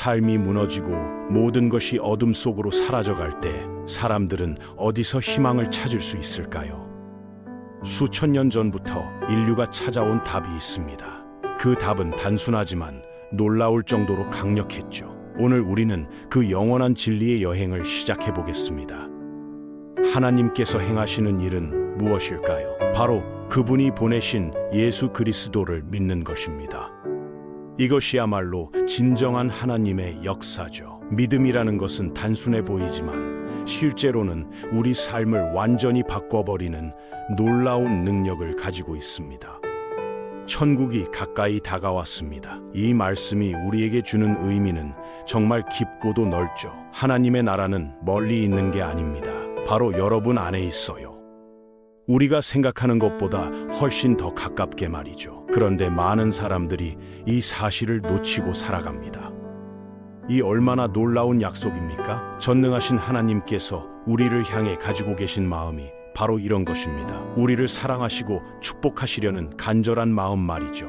삶이 무너지고 모든 것이 어둠 속으로 사라져갈 때 사람들은 어디서 희망을 찾을 수 있을까요? 수천 년 전부터 인류가 찾아온 답이 있습니다. 그 답은 단순하지만 놀라울 정도로 강력했죠. 오늘 우리는 그 영원한 진리의 여행을 시작해 보겠습니다. 하나님께서 행하시는 일은 무엇일까요? 바로 그분이 보내신 예수 그리스도를 믿는 것입니다. 이것이야말로 진정한 하나님의 역사죠. 믿음이라는 것은 단순해 보이지만 실제로는 우리 삶을 완전히 바꿔버리는 놀라운 능력을 가지고 있습니다. 천국이 가까이 다가왔습니다. 이 말씀이 우리에게 주는 의미는 정말 깊고도 넓죠. 하나님의 나라는 멀리 있는 게 아닙니다. 바로 여러분 안에 있어요. 우리가 생각하는 것보다 훨씬 더 가깝게 말이죠. 그런데 많은 사람들이 이 사실을 놓치고 살아갑니다. 이 얼마나 놀라운 약속입니까? 전능하신 하나님께서 우리를 향해 가지고 계신 마음이 바로 이런 것입니다. 우리를 사랑하시고 축복하시려는 간절한 마음 말이죠.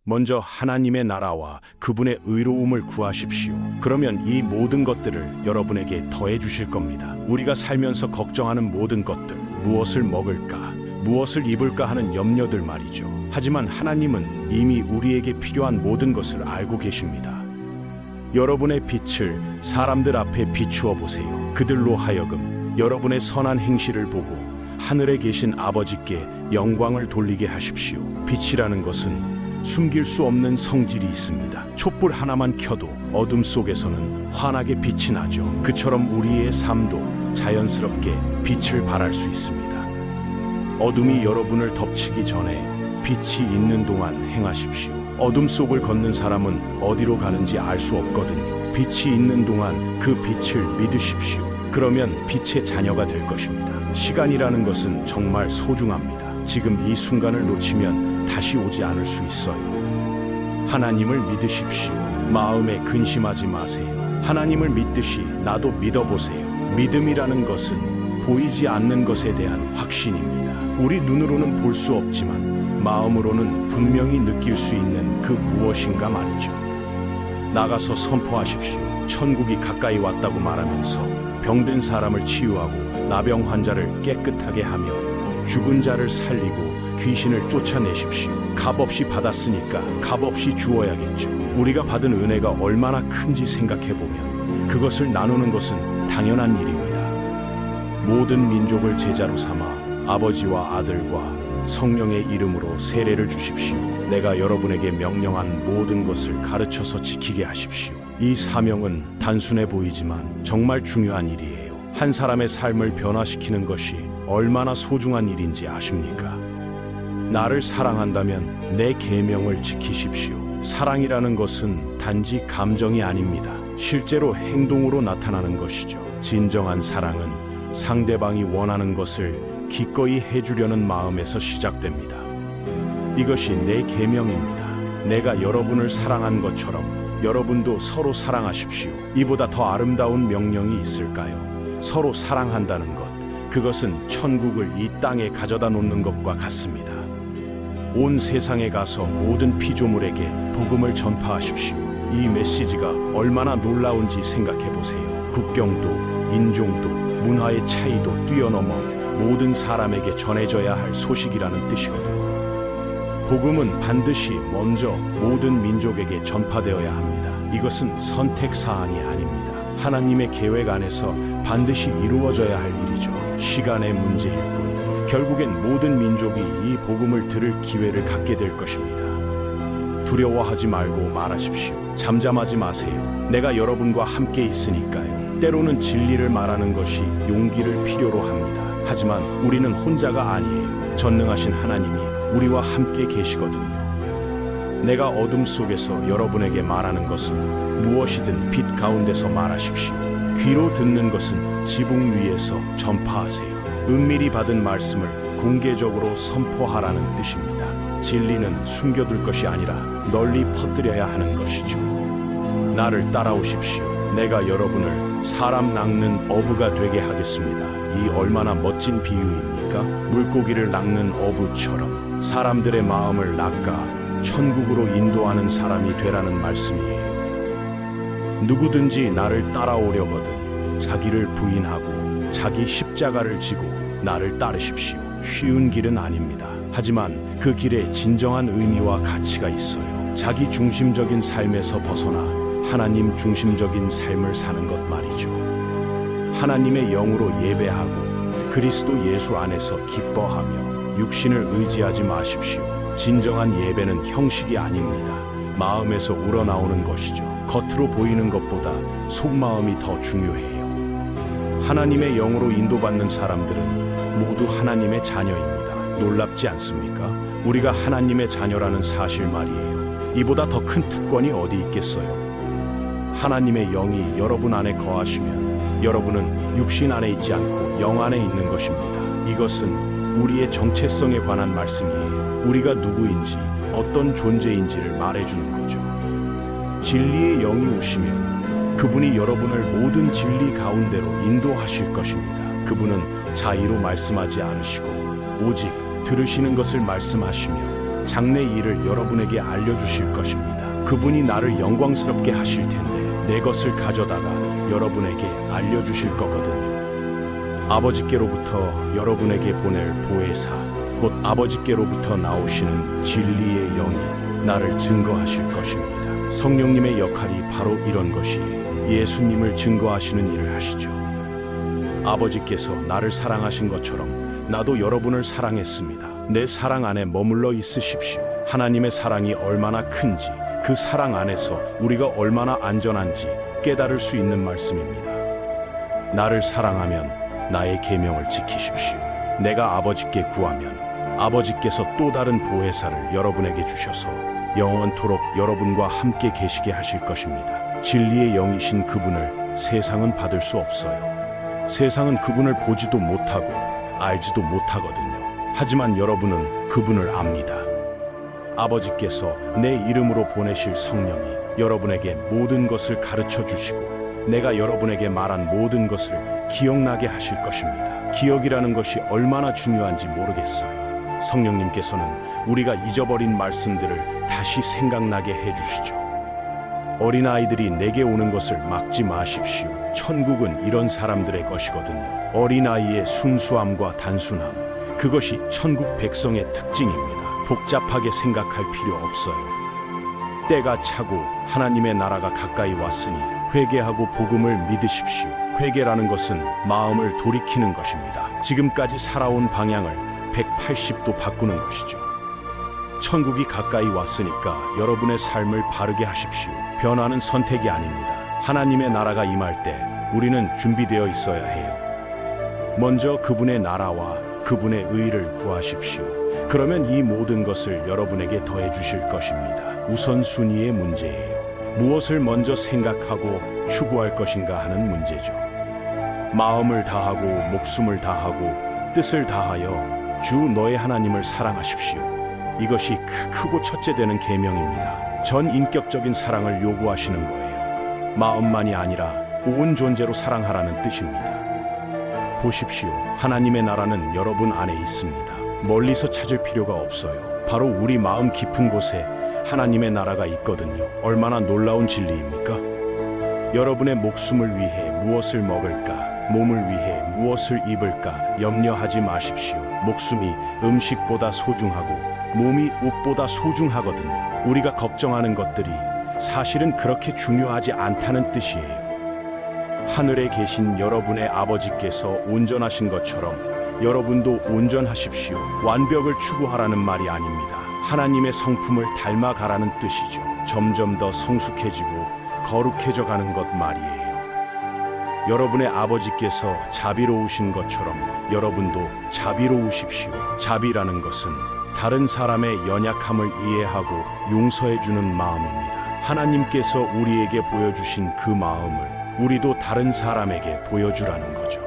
먼저 하나님의 나라와 그분의 의로움을 구하십시오. 그러면 이 모든 것들을 여러분에게 더해 주실 겁니다. 우리가 살면서 걱정하는 모든 것들, 무엇을 먹을까, 무엇을 입을까 하는 염려들 말이죠. 하지만 하나님은 이미 우리에게 필요한 모든 것을 알고 계십니다. 여러분의 빛을 사람들 앞에 비추어 보세요. 그들로 하여금 여러분의 선한 행실을 보고 하늘에 계신 아버지께 영광을 돌리게 하십시오. 빛이라는 것은 숨길 수 없는 성질이 있습니다. 촛불 하나만 켜도 어둠 속에서는 환하게 빛이 나죠. 그처럼 우리의 삶도 자연스럽게 빛을 발할 수 있습니다. 어둠이 여러분을 덮치기 전에 빛이 있는 동안 행하십시오. 어둠 속을 걷는 사람은 어디로 가는지 알 수 없거든요. 빛이 있는 동안 그 빛을 믿으십시오. 그러면 빛의 자녀가 될 것입니다. 시간이라는 것은 정말 소중합니다. 지금 이 순간을 놓치면 다시 오지 않을 수 있어요. 하나님을 믿으십시오. 마음에 근심하지 마세요. 하나님을 믿듯이 나도 믿어보세요. 믿음이라는 것은 보이지 않는 것에 대한 확신입니다. 우리 눈으로는 볼 수 없지만 마음으로는 분명히 느낄 수 있는 그 무엇인가 말이죠. 나가서 선포하십시오. 천국이 가까이 왔다고 말하면서 병든 사람을 치유하고 나병 환자를 깨끗하게 하며 죽은 자를 살리고 귀신을 쫓아내십시오. 값없이 받았으니까 값없이 주어야겠죠. 우리가 받은 은혜가 얼마나 큰지 생각해보면 그것을 나누는 것은 당연한 일입니다. 모든 민족을 제자로 삼아 아버지와 아들과 성령의 이름으로 세례를 주십시오. 내가 여러분에게 명령한 모든 것을 가르쳐서 지키게 하십시오. 이 사명은 단순해 보이지만 정말 중요한 일이에요. 한 사람의 삶을 변화시키는 것이 얼마나 소중한 일인지 아십니까? 나를 사랑한다면 내 계명을 지키십시오. 사랑이라는 것은 단지 감정이 아닙니다. 실제로 행동으로 나타나는 것이죠. 진정한 사랑은 상대방이 원하는 것을 기꺼이 해주려는 마음에서 시작됩니다. 이것이 내 계명입니다. 내가 여러분을 사랑한 것처럼 여러분도 서로 사랑하십시오. 이보다 더 아름다운 명령이 있을까요? 서로 사랑한다는 것, 그것은 천국을 이 땅에 가져다 놓는 것과 같습니다. 온 세상에 가서 모든 피조물에게 복음을 전파하십시오. 이 메시지가 얼마나 놀라운지 생각해 보세요. 국경도, 인종도, 문화의 차이도 뛰어넘어 모든 사람에게 전해져야 할 소식이라는 뜻이거든요. 복음은 반드시 먼저 모든 민족에게 전파되어야 합니다. 이것은 선택사항이 아닙니다. 하나님의 계획 안에서 반드시 이루어져야 할 일이죠. 시간의 문제일 뿐. 결국엔 모든 민족이 이 복음을 들을 기회를 갖게 될 것입니다. 두려워하지 말고 말하십시오. 잠잠하지 마세요. 내가 여러분과 함께 있으니까요. 때로는 진리를 말하는 것이 용기를 필요로 합니다. 하지만 우리는 혼자가 아니에요. 전능하신 하나님이 우리와 함께 계시거든요. 내가 어둠 속에서 여러분에게 말하는 것은 무엇이든 빛 가운데서 말하십시오. 귀로 듣는 것은 지붕 위에서 전파하세요. 은밀히 받은 말씀을 공개적으로 선포하라는 뜻입니다. 진리는 숨겨둘 것이 아니라 널리 퍼뜨려야 하는 것이죠. 나를 따라오십시오. 내가 여러분을 사람 낚는 어부가 되게 하겠습니다. 이 얼마나 멋진 비유입니까? 않습니까? 물고기를 낚는 어부처럼 사람들의 마음을 낚아 천국으로 인도하는 사람이 되라는 말씀이에요. 누구든지 나를 따라오려거든 자기를 부인하고 자기 십자가를 지고 나를 따르십시오. 쉬운 길은 아닙니다. 하지만 그 길에 진정한 의미와 가치가 있어요. 자기 중심적인 삶에서 벗어나 하나님 중심적인 삶을 사는 것 말이죠. 하나님의 영으로 예배하고 그리스도 예수 안에서 기뻐하며 육신을 의지하지 마십시오. 진정한 예배는 형식이 아닙니다. 마음에서 우러나오는 것이죠. 겉으로 보이는 것보다 속마음이 더 중요해요. 하나님의 영으로 인도받는 사람들은 모두 하나님의 자녀입니다. 놀랍지 않습니까? 우리가 하나님의 자녀라는 사실 말이에요. 이보다 더 큰 특권이 어디 있겠어요? 하나님의 영이 여러분 안에 거하시면 여러분은 육신 안에 있지 않고 영 안에 있는 것입니다. 이것은 우리의 정체성에 관한 말씀이에요. 우리가 누구인지 어떤 존재인지를 말해주는 거죠. 진리의 영이 오시면 그분이 여러분을 모든 진리 가운데로 인도하실 것입니다. 그분은 자의로 말씀하지 않으시고 오직 들으시는 것을 말씀하시며 장래 일을 여러분에게 알려주실 것입니다. 그분이 나를 영광스럽게 하실 텐데 내 것을 가져다가 여러분에게 알려주실 거거든요. 아버지께로부터 여러분에게 보낼 보혜사, 곧 아버지께로부터 나오시는 진리의 영이 나를 증거하실 것입니다. 성령님의 역할이 바로 이런 것이에요. 예수님을 증거하시는 일을 하시죠. 아버지께서 나를 사랑하신 것처럼 나도 여러분을 사랑했습니다. 내 사랑 안에 머물러 있으십시오. 하나님의 사랑이 얼마나 큰지, 그 사랑 안에서 우리가 얼마나 안전한지 깨달을 수 있는 말씀입니다. 나를 사랑하면 나의 계명을 지키십시오. 내가 아버지께 구하면 아버지께서 또 다른 보혜사를 여러분에게 주셔서 영원토록 여러분과 함께 계시게 하실 것입니다. 진리의 영이신 그분을 세상은 받을 수 없어요. 세상은 그분을 보지도 못하고 알지도 못하거든요. 하지만 여러분은 그분을 압니다. 아버지께서 내 이름으로 보내실 성령이 여러분에게 모든 것을 가르쳐 주시고 내가 여러분에게 말한 모든 것을 기억나게 하실 것입니다. 기억이라는 것이 얼마나 중요한지 모르겠어요. 성령님께서는 우리가 잊어버린 말씀들을 다시 생각나게 해주시죠. 어린아이들이 내게 오는 것을 막지 마십시오. 천국은 이런 사람들의 것이거든요. 어린아이의 순수함과 단순함, 그것이 천국 백성의 특징입니다. 복잡하게 생각할 필요 없어요. 때가 차고 하나님의 나라가 가까이 왔으니 회개하고 복음을 믿으십시오. 회개라는 것은 마음을 돌이키는 것입니다. 지금까지 살아온 방향을 180도 바꾸는 것이죠. 천국이 가까이 왔으니까 여러분의 삶을 바르게 하십시오. 변화는 선택이 아닙니다. 하나님의 나라가 임할 때 우리는 준비되어 있어야 해요. 먼저 그분의 나라와 그분의 의를 구하십시오. 그러면 이 모든 것을 여러분에게 더해 주실 것입니다. 우선순위의 문제예요. 무엇을 먼저 생각하고 추구할 것인가 하는 문제죠. 마음을 다하고 목숨을 다하고 뜻을 다하여 주 너의 하나님을 사랑하십시오. 이것이 크고 첫째 되는 계명입니다. 전 인격적인 사랑을 요구하시는 거예요. 마음만이 아니라 온 존재로 사랑하라는 뜻입니다. 보십시오. 하나님의 나라는 여러분 안에 있습니다. 멀리서 찾을 필요가 없어요. 바로 우리 마음 깊은 곳에 하나님의 나라가 있거든요. 얼마나 놀라운 진리입니까? 여러분의 목숨을 위해 무엇을 먹을까, 몸을 위해 무엇을 입을까 염려하지 마십시오. 목숨이 음식보다 소중하고 몸이 옷보다 소중하거든요. 우리가 걱정하는 것들이 사실은 그렇게 중요하지 않다는 뜻이에요. 하늘에 계신 여러분의 아버지께서 온전하신 것처럼 여러분도 온전하십시오. 완벽을 추구하라는 말이 아닙니다. 하나님의 성품을 닮아가라는 뜻이죠. 점점 더 성숙해지고 거룩해져 가는 것 말이에요. 여러분의 아버지께서 자비로우신 것처럼 여러분도 자비로우십시오. 자비라는 것은 다른 사람의 연약함을 이해하고 용서해주는 마음입니다. 하나님께서 우리에게 보여주신 그 마음을 우리도 다른 사람에게 보여주라는 거죠.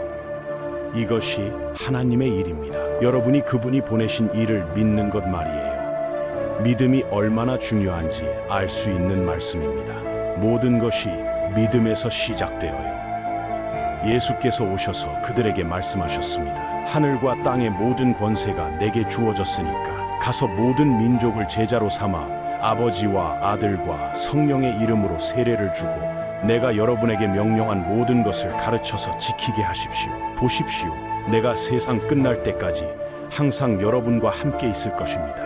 이것이 하나님의 일입니다. 여러분이 그분이 보내신 일을 믿는 것 말이에요. 믿음이 얼마나 중요한지 알 수 있는 말씀입니다. 모든 것이 믿음에서 시작되어요. 예수께서 오셔서 그들에게 말씀하셨습니다. 하늘과 땅의 모든 권세가 내게 주어졌으니까 가서 모든 민족을 제자로 삼아 아버지와 아들과 성령의 이름으로 세례를 주고 내가 여러분에게 명령한 모든 것을 가르쳐서 지키게 하십시오. 보십시오. 내가 세상 끝날 때까지 항상 여러분과 함께 있을 것입니다.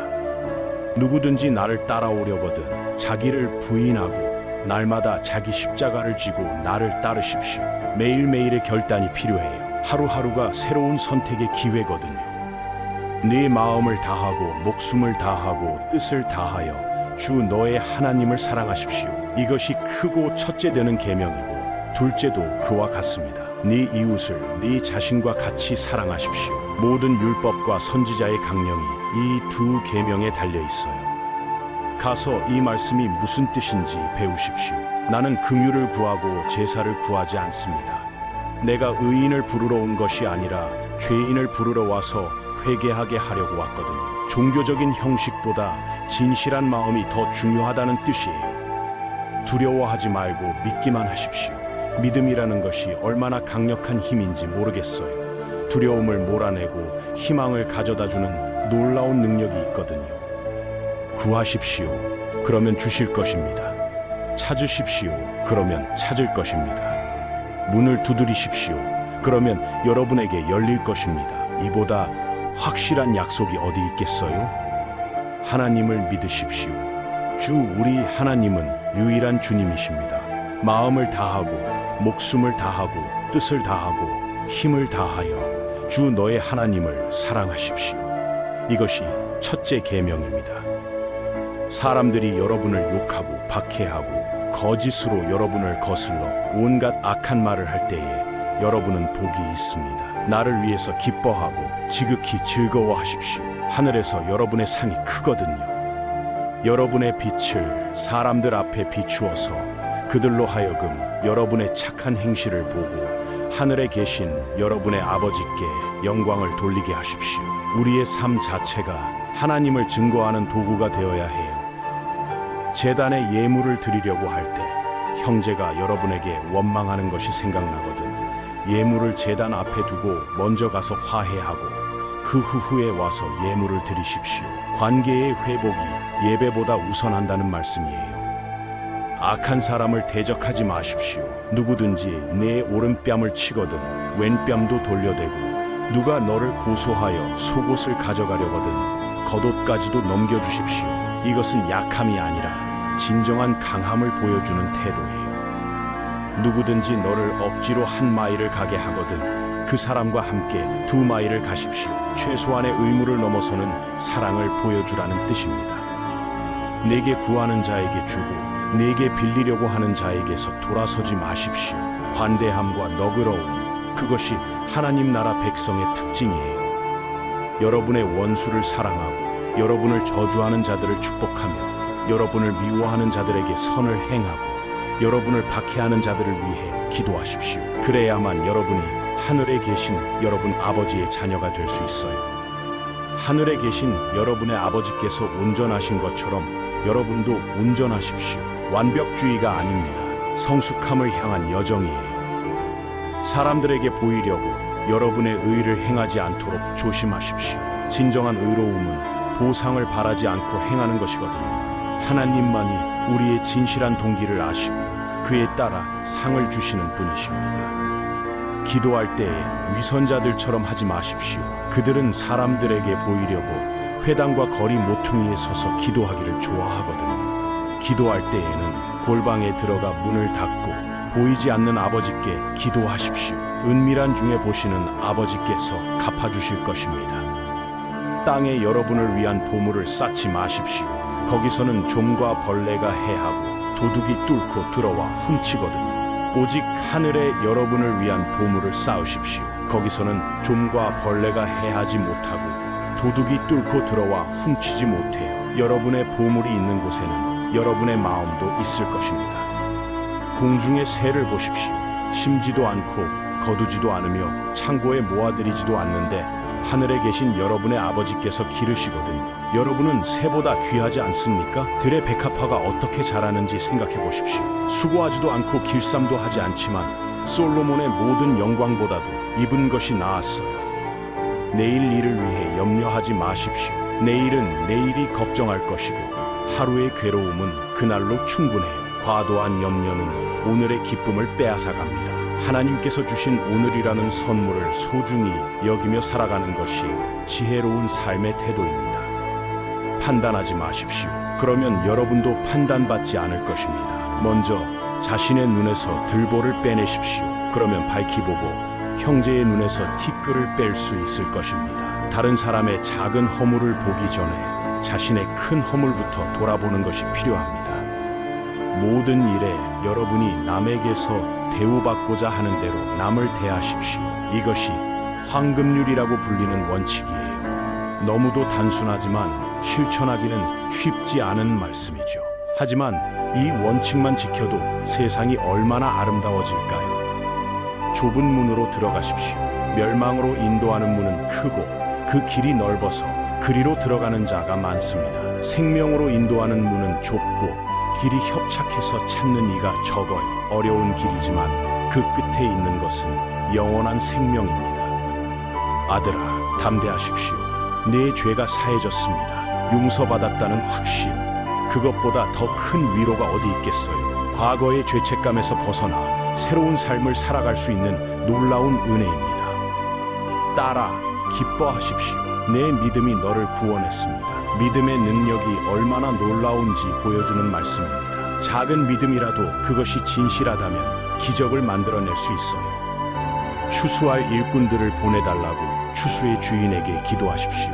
누구든지 나를 따라오려거든 자기를 부인하고 날마다 자기 십자가를 지고 나를 따르십시오. 매일매일의 결단이 필요해요. 하루하루가 새로운 선택의 기회거든요. 네 마음을 다하고 목숨을 다하고 뜻을 다하여 주 너의 하나님을 사랑하십시오. 이것이 크고 첫째 되는 계명이고 둘째도 그와 같습니다. 네 이웃을 네 자신과 같이 사랑하십시오. 모든 율법과 선지자의 강령이 이 두 계명에 달려 있어요. 가서 이 말씀이 무슨 뜻인지 배우십시오. 나는 긍휼을 구하고 제사를 구하지 않습니다. 내가 의인을 부르러 온 것이 아니라 죄인을 부르러 와서 회개하게 하려고 왔거든요. 종교적인 형식보다 진실한 마음이 더 중요하다는 뜻이에요. 두려워하지 말고 믿기만 하십시오. 믿음이라는 것이 얼마나 강력한 힘인지 모르겠어요. 두려움을 몰아내고 희망을 가져다주는 놀라운 능력이 있거든요. 구하십시오. 그러면 주실 것입니다. 찾으십시오. 그러면 찾을 것입니다. 문을 두드리십시오. 그러면 여러분에게 열릴 것입니다. 이보다 확실한 약속이 어디 있겠어요? 하나님을 믿으십시오. 주 우리 하나님은 유일한 주님이십니다. 마음을 다하고 목숨을 다하고 뜻을 다하고 힘을 다하여 주 너의 하나님을 사랑하십시오. 이것이 첫째 계명입니다. 사람들이 여러분을 욕하고 박해하고 거짓으로 여러분을 거슬러 온갖 악한 말을 할 때에 여러분은 복이 있습니다. 나를 위해서 기뻐하고 지극히 즐거워하십시오. 하늘에서 여러분의 상이 크거든요. 여러분의 빛을 사람들 앞에 비추어서 그들로 하여금 여러분의 착한 행실을 보고 하늘에 계신 여러분의 아버지께 영광을 돌리게 하십시오. 우리의 삶 자체가 하나님을 증거하는 도구가 되어야 해요. 제단에 예물을 드리려고 할 때 형제가 여러분에게 원망하는 것이 생각나거든 예물을 제단 앞에 두고 먼저 가서 화해하고 그 후에 와서 예물을 드리십시오. 관계의 회복이 예배보다 우선한다는 말씀이에요. 악한 사람을 대적하지 마십시오. 누구든지 내 오른뺨을 치거든 왼뺨도 돌려대고 누가 너를 고소하여 속옷을 가져가려거든 겉옷까지도 넘겨주십시오. 이것은 약함이 아니라 진정한 강함을 보여주는 태도예요. 누구든지 너를 억지로 한 마일을 가게 하거든 그 사람과 함께 2마일을 가십시오. 최소한의 의무를 넘어서는 사랑을 보여주라는 뜻입니다. 내게 구하는 자에게 주고 내게 빌리려고 하는 자에게서 돌아서지 마십시오. 관대함과 너그러움, 그것이 하나님 나라 백성의 특징이에요. 여러분의 원수를 사랑하고 여러분을 저주하는 자들을 축복하며 여러분을 미워하는 자들에게 선을 행하고 여러분을 박해하는 자들을 위해 기도하십시오. 그래야만 여러분이 하늘에 계신 여러분 아버지의 자녀가 될 수 있어요. 하늘에 계신 여러분의 아버지께서 온전하신 것처럼 여러분도 온전하십시오. 완벽주의가 아닙니다. 성숙함을 향한 여정이에요. 사람들에게 보이려고 여러분의 의를 행하지 않도록 조심하십시오. 진정한 의로움은 보상을 바라지 않고 행하는 것이거든요. 하나님만이 우리의 진실한 동기를 아시고 그에 따라 상을 주시는 분이십니다. 기도할 때에 위선자들처럼 하지 마십시오. 그들은 사람들에게 보이려고 회당과 거리 모퉁이에 서서 기도하기를 좋아하거든요. 기도할 때에는 골방에 들어가 문을 닫고 보이지 않는 아버지께 기도하십시오. 은밀한 중에 보시는 아버지께서 갚아주실 것입니다. 땅에 여러분을 위한 보물을 쌓지 마십시오. 거기서는 좀과 벌레가 해하고 도둑이 뚫고 들어와 훔치거든요. 오직 하늘에 여러분을 위한 보물을 쌓으십시오. 거기서는 좀과 벌레가 해하지 못하고 도둑이 뚫고 들어와 훔치지 못해요. 여러분의 보물이 있는 곳에는 여러분의 마음도 있을 것입니다. 공중의 새를 보십시오. 심지도 않고 거두지도 않으며 창고에 모아들이지도 않는데 하늘에 계신 여러분의 아버지께서 기르시거든요. 여러분은 새보다 귀하지 않습니까? 들의 백합화가 어떻게 자라는지 생각해 보십시오. 수고하지도 않고 길쌈도 하지 않지만 솔로몬의 모든 영광보다도 입은 것이 나았어요. 내일 일을 위해 염려하지 마십시오. 내일은 내일이 걱정할 것이고 하루의 괴로움은 그날로 충분해요. 과도한 염려는 오늘의 기쁨을 빼앗아갑니다. 하나님께서 주신 오늘이라는 선물을 소중히 여기며 살아가는 것이 지혜로운 삶의 태도입니다. 판단하지 마십시오. 그러면 여러분도 판단받지 않을 것입니다. 먼저 자신의 눈에서 들보를 빼내십시오. 그러면 밝히 보고 형제의 눈에서 티끌을 뺄 수 있을 것입니다. 다른 사람의 작은 허물을 보기 전에 자신의 큰 허물부터 돌아보는 것이 필요합니다. 모든 일에 여러분이 남에게서 대우받고자 하는 대로 남을 대하십시오. 이것이 황금률이라고 불리는 원칙이에요. 너무도 단순하지만 실천하기는 쉽지 않은 말씀이죠. 하지만 이 원칙만 지켜도 세상이 얼마나 아름다워질까요? 좁은 문으로 들어가십시오. 멸망으로 인도하는 문은 크고 그 길이 넓어서 그리로 들어가는 자가 많습니다. 생명으로 인도하는 문은 좁고 길이 협착해서 찾는 이가 적어요. 어려운 길이지만 그 끝에 있는 것은 영원한 생명입니다. 아들아, 담대하십시오. 내 죄가 사해졌습니다. 용서받았다는 확신, 그것보다 더 큰 위로가 어디 있겠어요. 과거의 죄책감에서 벗어나 새로운 삶을 살아갈 수 있는 놀라운 은혜입니다. 딸아, 기뻐하십시오. 내 믿음이 너를 구원했습니다. 믿음의 능력이 얼마나 놀라운지 보여주는 말씀입니다. 작은 믿음이라도 그것이 진실하다면 기적을 만들어낼 수 있어요. 추수할 일꾼들을 보내달라고 추수의 주인에게 기도하십시오.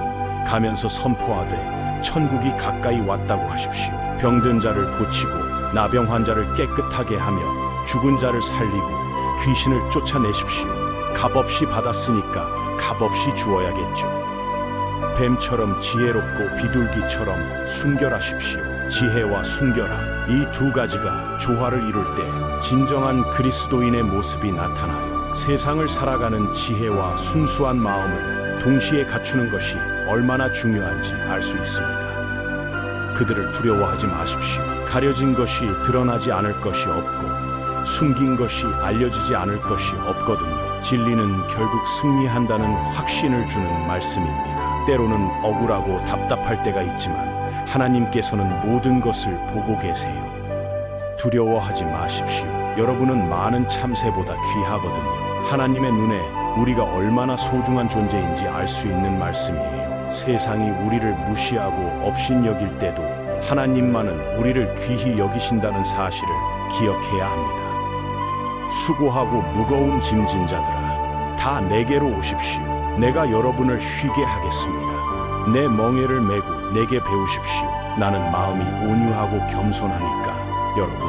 가면서 선포하되 천국이 가까이 왔다고 하십시오. 병든 자를 고치고 나병 환자를 깨끗하게 하며 죽은 자를 살리고 귀신을 쫓아내십시오. 값없이 받았으니까 값없이 주어야겠죠. 뱀처럼 지혜롭고 비둘기처럼 순결하십시오. 지혜와 순결함, 이 두 가지가 조화를 이룰 때 진정한 그리스도인의 모습이 나타나요. 세상을 살아가는 지혜와 순수한 마음을 동시에 갖추는 것이 얼마나 중요한지 알 수 있습니다. 그들을 두려워하지 마십시오. 가려진 것이 드러나지 않을 것이 없고 숨긴 것이 알려지지 않을 것이 없거든요. 진리는 결국 승리한다는 확신을 주는 말씀입니다. 때로는 억울하고 답답할 때가 있지만 하나님께서는 모든 것을 보고 계세요. 두려워하지 마십시오. 여러분은 많은 참새보다 귀하거든요. 하나님의 눈에 우리가 얼마나 소중한 존재인지 알 수 있는 말씀이에요. 세상이 우리를 무시하고 업신여길 때도 하나님만은 우리를 귀히 여기신다는 사실을 기억해야 합니다. 수고하고 무거운 짐진 자들아, 다 내게로 오십시오. 내가 여러분을 쉬게 하겠습니다. 내 멍에를 메고 내게 배우십시오. 나는 마음이 온유하고 겸손하니까 여러분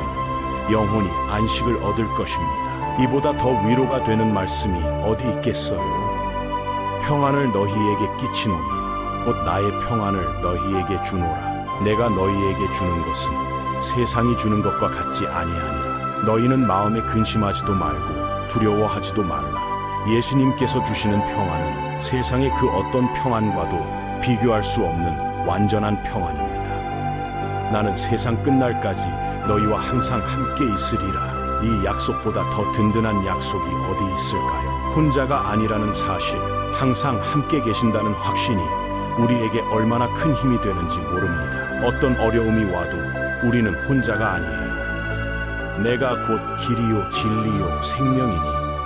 영혼이 안식을 얻을 것입니다. 이보다 더 위로가 되는 말씀이 어디 있겠어요? 평안을 너희에게 끼치노니 곧 나의 평안을 너희에게 주노라. 내가 너희에게 주는 것은 세상이 주는 것과 같지 아니하니라. 너희는 마음에 근심하지도 말고 두려워하지도 말라. 예수님께서 주시는 평안은 세상의 그 어떤 평안과도 비교할 수 없는 완전한 평안입니다. 나는 세상 끝날까지 너희와 항상 함께 있으리라. 이 약속보다 더 든든한 약속이 어디 있을까요? 혼자가 아니라는 사실, 항상 함께 계신다는 확신이 우리에게 얼마나 큰 힘이 되는지 모릅니다. 어떤 어려움이 와도 우리는 혼자가 아니에요. 내가 곧 길이요 진리요 생명이니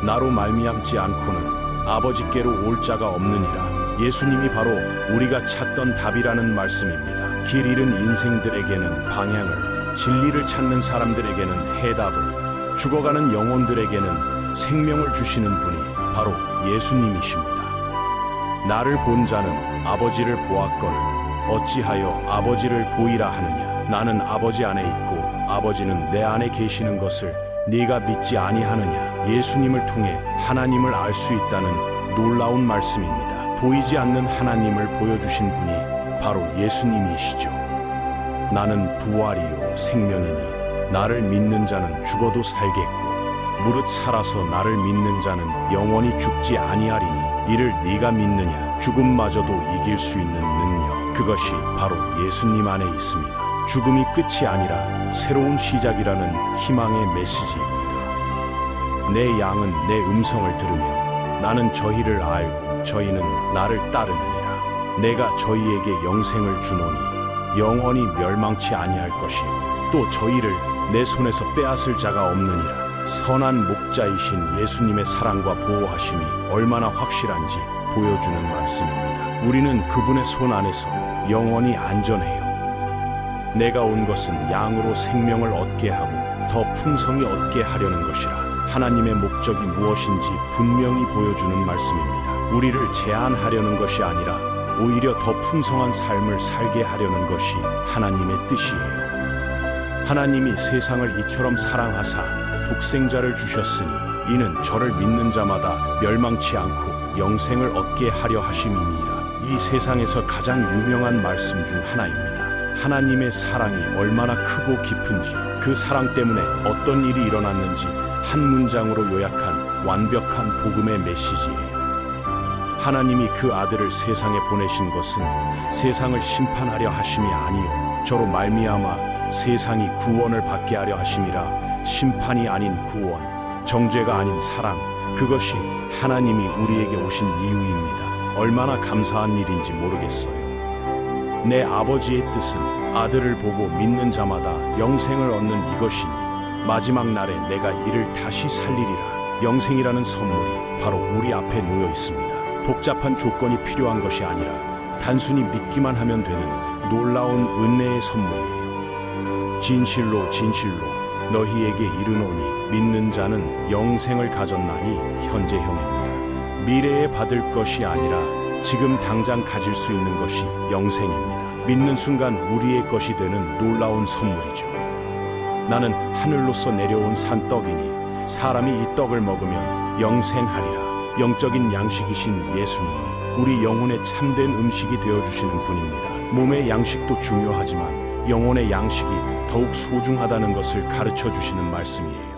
나로 말미암지 않고는 아버지께로 올 자가 없느니라. 예수님이 바로 우리가 찾던 답이라는 말씀입니다. 길 잃은 인생들에게는 방향을, 진리를 찾는 사람들에게는 해답을, 죽어가는 영혼들에게는 생명을 주시는 분이 바로 예수님이십니다. 나를 본 자는 아버지를 보았거늘 어찌하여 아버지를 보이라 하느냐. 나는 아버지 안에 있고 아버지는 내 안에 계시는 것을 네가 믿지 아니하느냐. 예수님을 통해 하나님을 알 수 있다는 놀라운 말씀입니다. 보이지 않는 하나님을 보여주신 분이 바로 예수님이시죠. 나는 부활이요 생명이니 나를 믿는 자는 죽어도 살겠고 무릇 살아서 나를 믿는 자는 영원히 죽지 아니하리니 이를 네가 믿느냐. 죽음마저도 이길 수 있는 능력, 그것이 바로 예수님 안에 있습니다. 죽음이 끝이 아니라 새로운 시작이라는 희망의 메시지입니다. 내 양은 내 음성을 들으며 나는 저희를 알고 저희는 나를 따르느니라. 내가 저희에게 영생을 주노니 영원히 멸망치 아니할 것이요 또 저희를 내 손에서 빼앗을 자가 없느니라. 선한 목자이신 예수님의 사랑과 보호하심이 얼마나 확실한지 보여주는 말씀입니다. 우리는 그분의 손 안에서 영원히 안전해요. 내가 온 것은 양으로 생명을 얻게 하고 더 풍성히 얻게 하려는 것이라. 하나님의 목적이 무엇인지 분명히 보여주는 말씀입니다. 우리를 제한하려는 것이 아니라 오히려 더 풍성한 삶을 살게 하려는 것이 하나님의 뜻이에요. 하나님이 세상을 이처럼 사랑하사 독생자를 주셨으니 이는 저를 믿는 자마다 멸망치 않고 영생을 얻게 하려 하심이니라. 이 세상에서 가장 유명한 말씀 중 하나입니다. 하나님의 사랑이 얼마나 크고 깊은지, 그 사랑 때문에 어떤 일이 일어났는지 한 문장으로 요약한 완벽한 복음의 메시지예요. 하나님이 그 아들을 세상에 보내신 것은 세상을 심판하려 하심이 아니요 저로 말미암아 세상이 구원을 받게 하려 하심이라. 심판이 아닌 구원, 정죄가 아닌 사랑, 그것이 하나님이 우리에게 오신 이유입니다. 얼마나 감사한 일인지 모르겠어요. 내 아버지의 뜻은 아들을 보고 믿는 자마다 영생을 얻는 이것이니 마지막 날에 내가 이를 다시 살리리라. 영생이라는 선물이 바로 우리 앞에 놓여 있습니다. 복잡한 조건이 필요한 것이 아니라 단순히 믿기만 하면 되는 놀라운 은혜의 선물이에요. 진실로 진실로 너희에게 이르노니 믿는 자는 영생을 가졌나니 현재형입니다. 미래에 받을 것이 아니라 지금 당장 가질 수 있는 것이 영생입니다. 믿는 순간 우리의 것이 되는 놀라운 선물이죠. 나는 하늘로서 내려온 산떡이니 사람이 이 떡을 먹으면 영생하리라. 영적인 양식이신 예수님은 우리 영혼의 참된 음식이 되어주시는 분입니다. 몸의 양식도 중요하지만 영혼의 양식이 더욱 소중하다는 것을 가르쳐 주시는 말씀이에요.